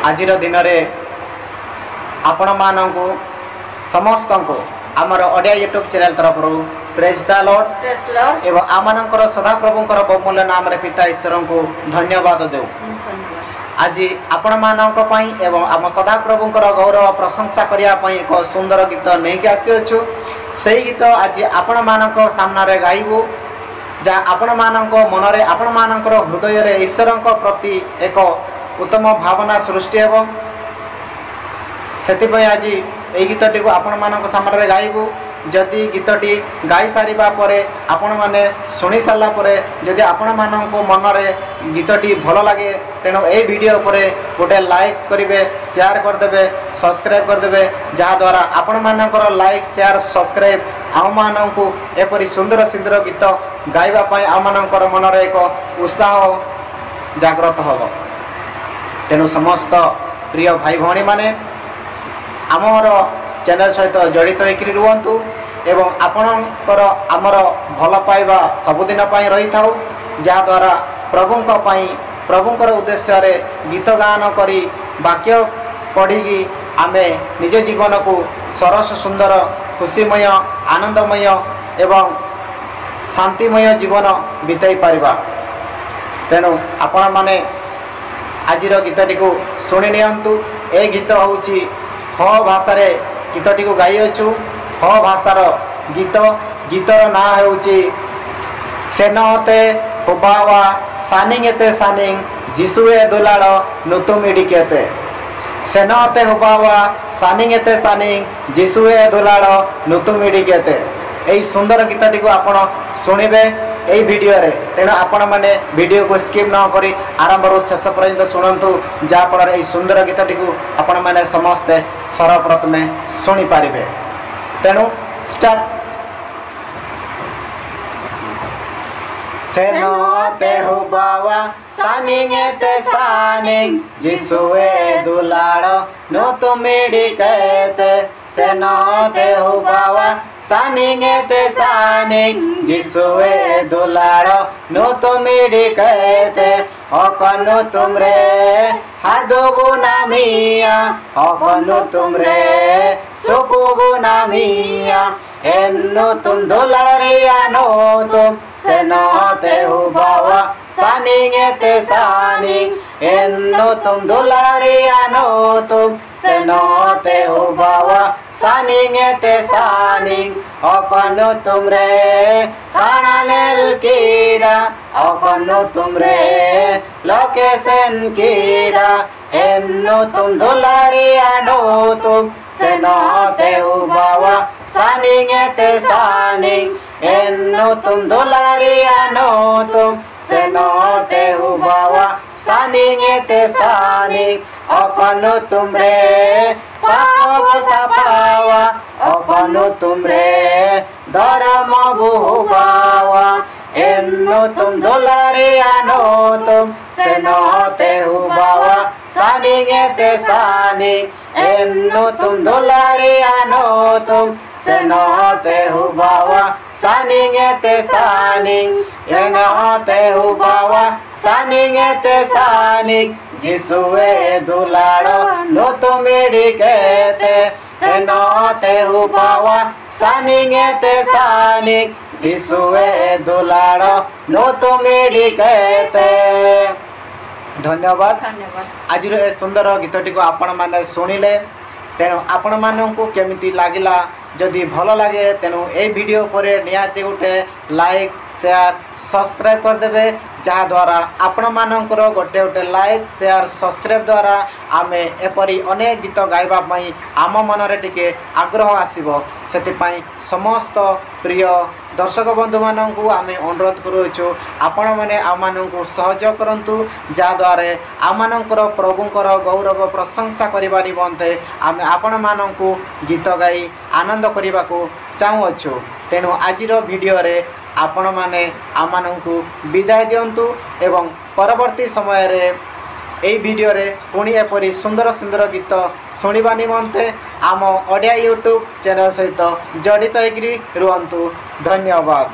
आज दिन में आपण मानू समस्त आमर ओडिया यूट्यूब चैनल तरफ प्रेज द लॉर्ड एवं आमनकर सदाप्रभुंकर बहुमूल्य नाम रे पिता ईश्वर को धन्यवाद देउ। आज आपण मानक पई एवं आम सदाप्रभुंकर गौरव प्रशंसा करिया पई एक सुंदर गीत नहीं के आसी अछु। सेही गीत आज आपण मानक सामना रे गाइबो जा आपण मानक मन रे आपण मानकर हृदय रे ईश्वर प्रति एक उत्तम भावना सृष्टि हेबो। सेति आज এই গীতটি आपण मानक सामने गाइबू। जदि गीतटी गाई सारिबा परे आपण माने सुनी सारा परे जदि आपण मानक मन में गीतटी भल लगे तेणु ए वीडियो परे गोटे लाइक करेंगे, शेयर करदे, सब्सक्राइब करदे, जहाद्वारा आपण मानकर लाइक शेयर सब्सक्राइब आम मानू एपरी सुंदर सुंदर गीत गाइबापी आम मानकर मन में एक उत्साह जागृत हम। तेणु समस्त प्रिय भाई भौणी माने आमर चैनल सहित जड़ित होकर रुहतु एवं आपणकर आमर भल पाइबा सबुदिन रही था जहाद्वारा प्रभुंकर उद्देश्य रे गीत गान करी वाक्य पढ़ी आमे निज जीवन को सरस सुंदर खुशीमय आनंदमय एवं शांतिमय जीवन बिताई पारिबा। तेणु आपण माने आजिर गीतटी को शुणी नियंतु। ए गीत होउची ह भाषा रे गीतटी को गाई अच्छु। ह भाषार गीत गीतर ना होउची सेनते हुबावा सानिंगेते सानिंग जिसुए दुलाड़ नुतुमिडिकेते। सेनते हुबावा सानिंगेते सानिंग जिसुए दुलाड़ नुतुमिडिकेते। एई सुंदर गीतटी को आपण सुनिबे এই ভিডিওরে। তেণু आपण माने वीडियो को स्किप न करी आरंभ शेष पर्यंत शुणु जहाँफल এই सुंदर गीतटी को आपण माने समस्ते सर्वप्रथमे शुणी पारिबे। तेणु स्टार्ट। सेनते हुबावा सानिंगेते सानिंग जिसुए दुलाड़ नुतुमिडिकेते। सेनते हुबावा सानिंगेते सानिंग जिसुए दुलाड़ नुतुमिडिकेते। अकनु तुमरे हादुगु नामिया अकनु तुमरे सुकुगु नामिया एन्नु तुम दुलारिया नो तुम सेनते हुबावा सानिंगेते सानिंग एन्नु तुम दुलारिया नो तुम सेनते हुबावा सानिंगेते सानिंग अकनु तुमरे कानानेल कीड़ा अकनु तुमरे लोकेशन कीड़ा एन्नु तुम दुलारिया नो तुम सेनते हुबावा सानिंगेते सानिंग एन्नु तुम दुलारिया नो तुम सेनते हुबावा सानिंगेते सानिंग अकनु तुमरे पाप सफावा अकनु तुमरे धर्म बुहुबावा एन्नु तुम दुलारिया नो तुम सेनते हुबावा सानिंगेते सानिंग एन्नु तुम दुलारिया नो तुम सेनते हुबावा सानिंगेते सानिंग सेनते हुबावा सानिंगेते सानिंग जिसुए दुलाड़ नुतुमिडिकेते। सेनते हुबावा सानिंगेते सानिंग जिसुए दुलाड़ नुतुमिडिकेते। धन्यवाद। आज सुंदर गीतटी को आपण माने सुनिले तेणु आपण मानू केमिति लागिला जदि भल लगे तेणु ए वीडियो पर निहाती गोटे लाइक शेयर सब्सक्राइब करदे जहाद्वारा आपण मानकर गोटे गोटे लाइक शेयर सब्सक्राइब द्वारा आम एपरी अनेक गीत गाइबापी आम मन में टिके आग्रह आसब। से समस्त प्रिय दर्शक बंधु मानू आम अनुरोध करुचु आपण मैंने आम मानू सहयोग करूँ जहाद्वारा आम प्रभुंकर गौरव प्रशंसा करने निमंते आम आपण मानू गीत गाई आनंद करने को चाहूँछु। तेणु आज वीडियो रे आपण माने आम मानू विदाय दिंतु एवं परवर्ती समय रे এই ভিডিওরে পুଣି এপরি সুন্দর সুন্দর গীত শুଣିবা নিমন্তে आम ओडिया यूट्यूब चैनल सहित जड़ित होकर रुहतु। धन्यवाद।